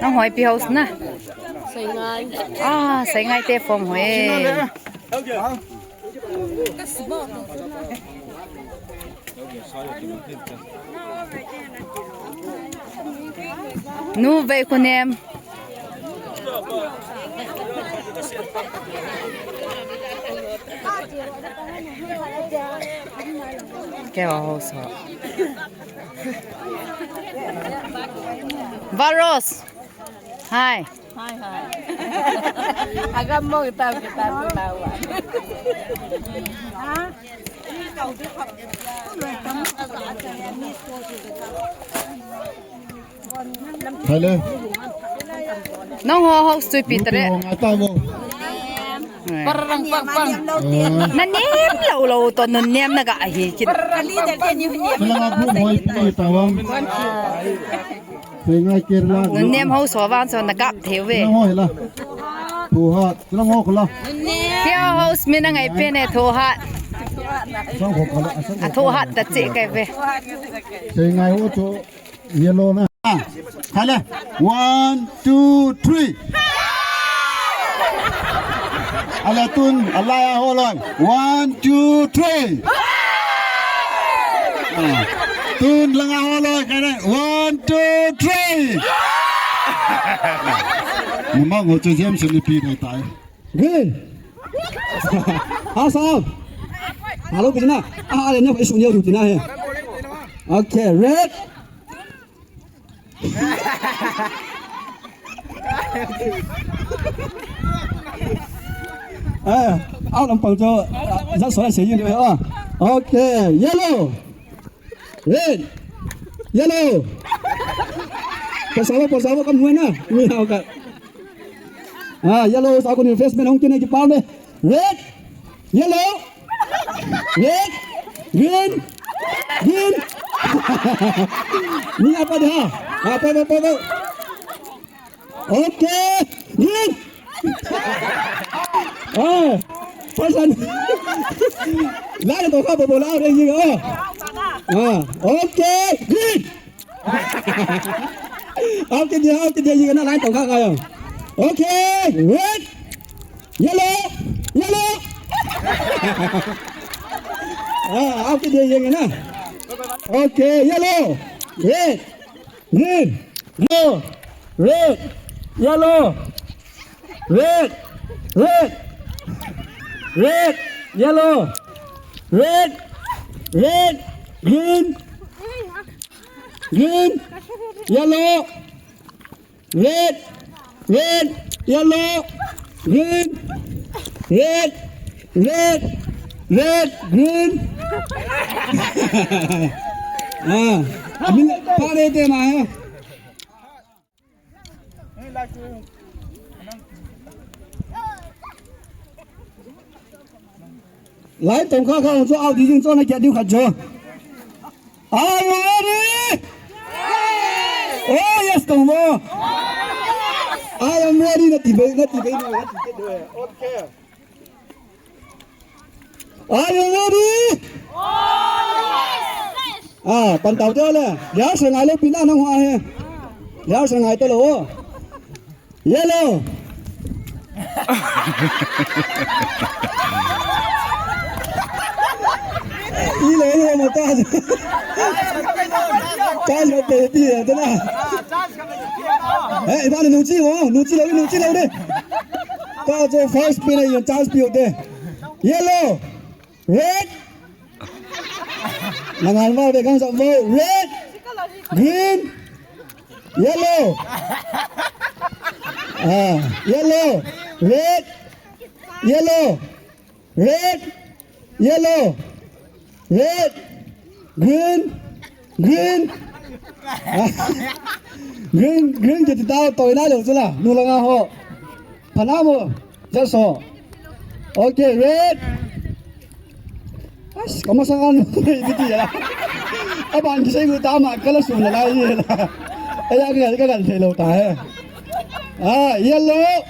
น้องหอยปีเฮาส์นะใส่งาน ใส่ง่ายเตะฟองหอยนูเวคุเนมแกว่าโหสวารส Hi agak mau kita tahu Hello. น้องหัวเขาสุดปีเตอร์ Atawo. perang pangนั่นเนียมเราตัวนั้นเนียมนักอะเฮกิน Selang aku mau pilih tawang. Sengai Kerala. นั่นเนียมเขาสวานสวนักกับเทว Selang ho lah. Tuhat. Selang ho kala. เที่ยวเขาสมินังไงเป็นเอโทหัด Selang ho kala. อะโทหัดตัดเจ๊กันเว Sengai ho tu yellow na. Hala. 1, 2, 3. Ala tun, Allah ya ho loi. 1, 2, 3. Tun lengah ho loi kan. 1, 2, 3. Memang ho jem selipi dai tai. Green. Asal. Halo ke sana. Ada ni isu ni rutin ah. Okay, red. Áo làm bằng cho rất số là sử dụng được không? Ok, yellow, red, yellow. Pasal con nguyên à? Nguyên nào cả. Yellow sao con investment không kena kita deh. Red, yellow, red, green, green. Ni apa dia? Apa? Okay, green. Pasal lain tu kau bola ada je okay, green. Okay dia je kena lain tu kau kau. Okay, red, yellow. Okay dia je kena. Okay, yellow, red, green, yellow, red, yellow, red, yellow, red, green, yellow, red, yellow, green, green. Amin pare te ma hai. Lại tổng khá khá cho ao tí dừng cho này kẹt điêu khẩn chưa. Are you ready? Oh yes tổng vô. I am ready. Nó tìm về okay. Are you ready? Tần tàu cho nè. Giáo sửa ngài lên pin ăn hoa he. Giáo sửa ngài tôi lỗ. Yellow. Ý lấy mà ta cha nó bể đi rồi thế nào? Ê, bạn nụ chi lâu đi. Ta cho first spin này, chance spin đi. Yellow, red. Nangan vào để căng giọng vô. Red, green, yellow. Yellow, red, yellow, red, yellow. Red, green, green jadi tahu toy na được chưa nào? Nulang ako. Panamo, just so. Okay, red. As, kamasangan mo dito ya. Abang kasi ko tama kala suna la yun. Ay ka hello tayo. Yellow.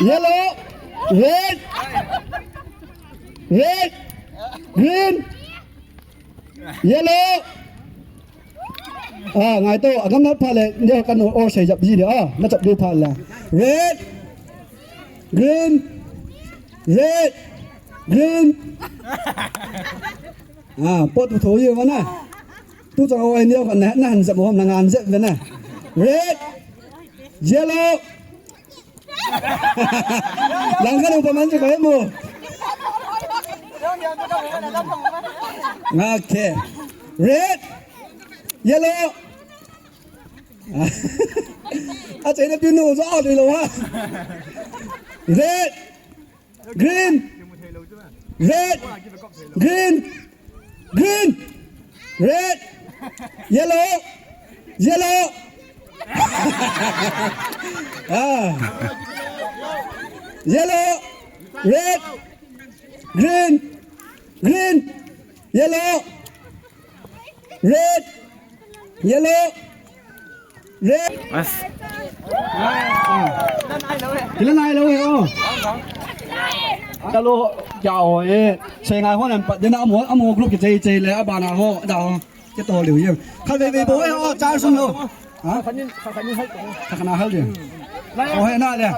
Yellow, red, red green yellow ngay tôi ở góc pha lệ nhớ căn ô xảy dập gì nữa nó chập đi pha là red green red green pot thủ gì vậy nè tu cho ôi nhiều còn nè hẳn dập hôm là ngàn dập vậy nè red yellow làm cái đồng bấm cho cái mù okay red yellow chạy nó pin nổ rõ thì lâu ha red green red green green red yellow yellow yellow red green green yellow red yellow red cái này đâu hiểu alo chào ấy xe ngày hôm nay bận đến nào muốn lúc cái chơi lấy bà nào họ đào cái tổ liều nhiều khai về bố ấy họ cha xuống đâu hả khả năng hết rồi họ hay nào đây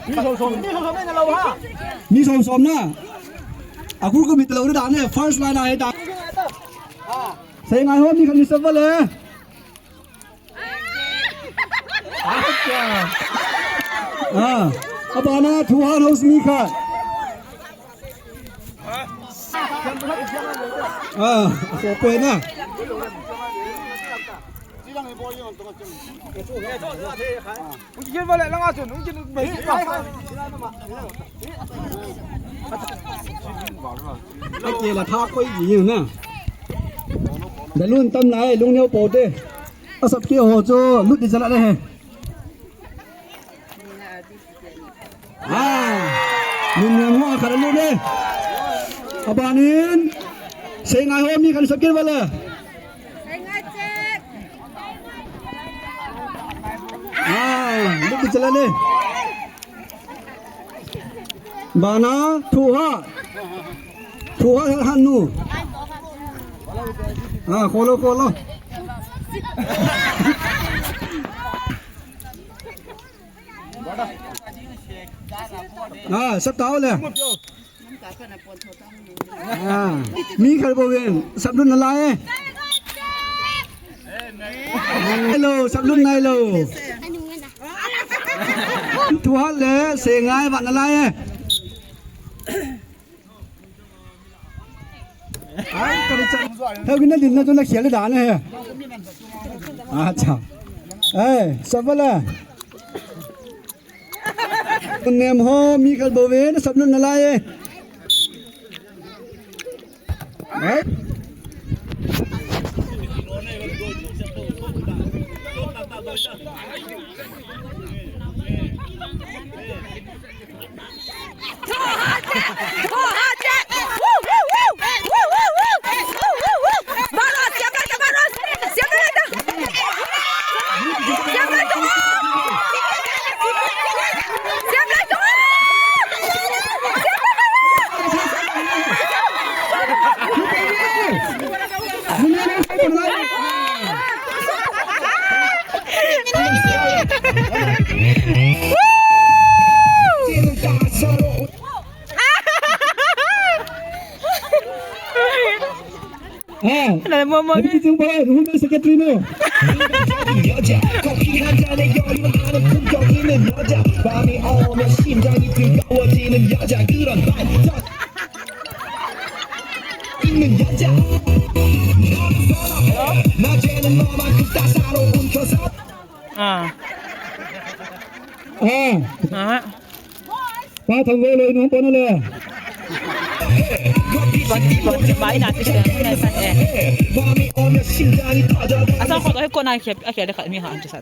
mi sôm sôm nè aku có bị lâu đó nè first line này đã xe ngày hôm nay khánh đi sớm vàoเลยapa na Tuhan harus nikah apa na cái kia là thác cái gì nữa để luôn tâm lại luôn nhau bột đi sắp kia hồ cho lúc đi ra lại đây mình hoa khá luôn đi bạn in sẽ ngày hôm nay cần sắp kia vào là lúc đi ra lại đi bạn á thu hoa hắn nu kholo sắp táo nè mi khai bao nhiêu sắp luôn là lại hello sắp luôn này lô thu hát lẽ xe ngay bạn là lại theo cái này nó xé cái đá này chào sắp vào là con em ho mi khai bao nhiêu nó sắp luôn là lại đấy Ini jeung bae hunde seketrino. 커피 한 잔에 열이만 하는 품격있는 여자 밤이 오면 심장이 뜨거워지는 여자 그런 반짝 있는 여자 낮에는 너만큼 따사로운 표정 qua thằng vô lời nó không có nó lừa 많이 나한테 그냥 산에 아서 거기 했거나 이렇게 내가 미하 안 주사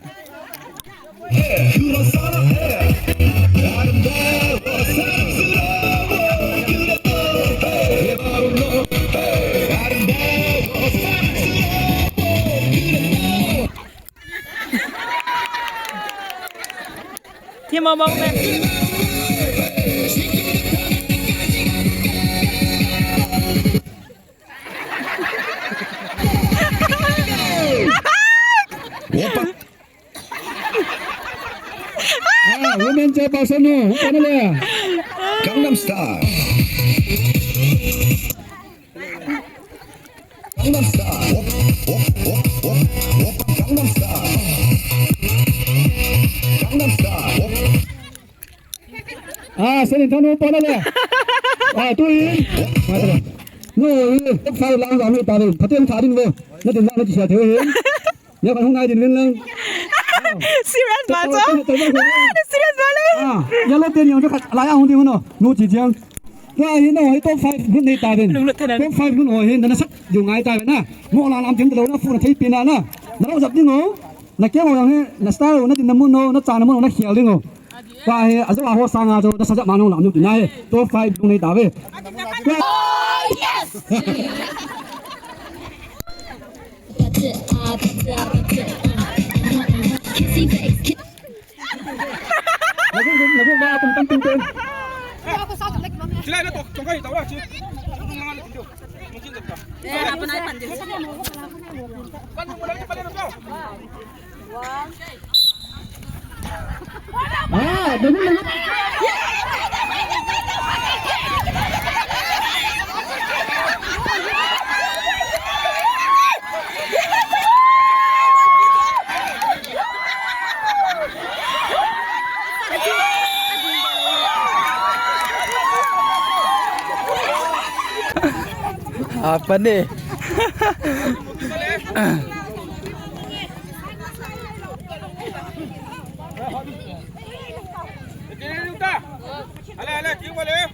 팀어 먹네 women เจอเปาสนุกกันเลยกังนัมสไตล์กังนัมสไตล์กังนัมสไตล์กังนัมสไตล์เส้นทางโน้นปอนเลยตัวเองมาเลยนู่นต้องไฟล้างสามไม่ตาเลยพัดเตียงขาดินเลยนั่นถึงนั่นจะเสียเธอเห็นเนี่ยกันห้องนายดินเรื่อง serious มาจ้ะ serious มาเลย อย่าลดเตียงอย่างจะขัดหลายเอาคนเดียวเนาะนู่นจีเจียงก็เห็นเนาะให้ต้องไฟรุ่นในตาเป็นต้องไฟรุ่นหัวเห็นแต่สักอยู่ไงตายเป็นนะโมลาลามถึงตะโลนะฟูนะที่ปีน่ะนะนั่นเราจับดิ้งเหรอนักเกี่ยวอย่างนี้นักสไตล์นักดินน้ำมันเนาะนักจานน้ำมันนักเขียวดิ้งเหรอว่าเฮ้อาจจะว่าหัวสางอาจจะสักมาโน่หลังอยู่ที่ไหนตัวไฟรุ่นในตาเป็นแล้วก็ว่าตุ้มตุ้มตุ้มSila na to, tungkay tawa si. Ang mga nito. Mungkin dito. Eh, apa na ipan din? Kan mo lang pala nito. Dami. Apa nih? Kini nito. Ala, kiyo wala.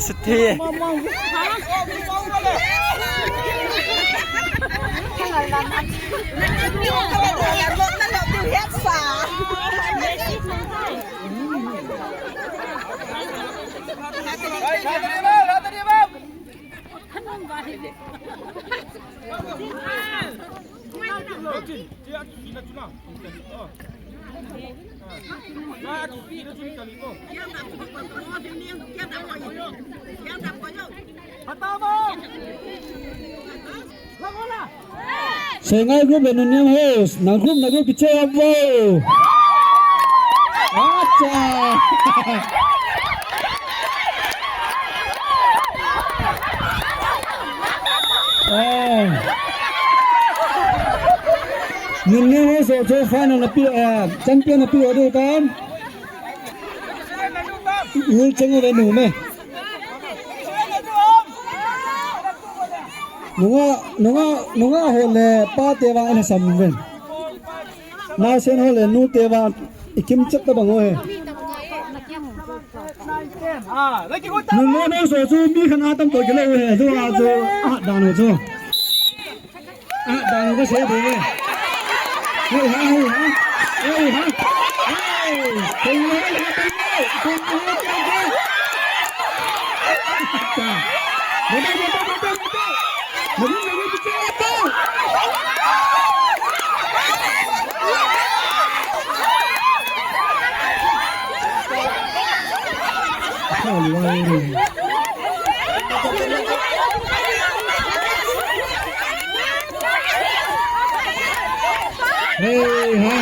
Sedih. Sengai group dan dunia host, nagu kecil apa? Acha. Dunia host so final napi champion napi ada kan? Ul cengu benu meh. Nunga hole pa tewa ina samben na sen hole nu tewa ikim chak ta bango he nunga no so su mi khana tam to gele he so a so a dan ho so a dan ko se de hey ha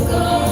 go.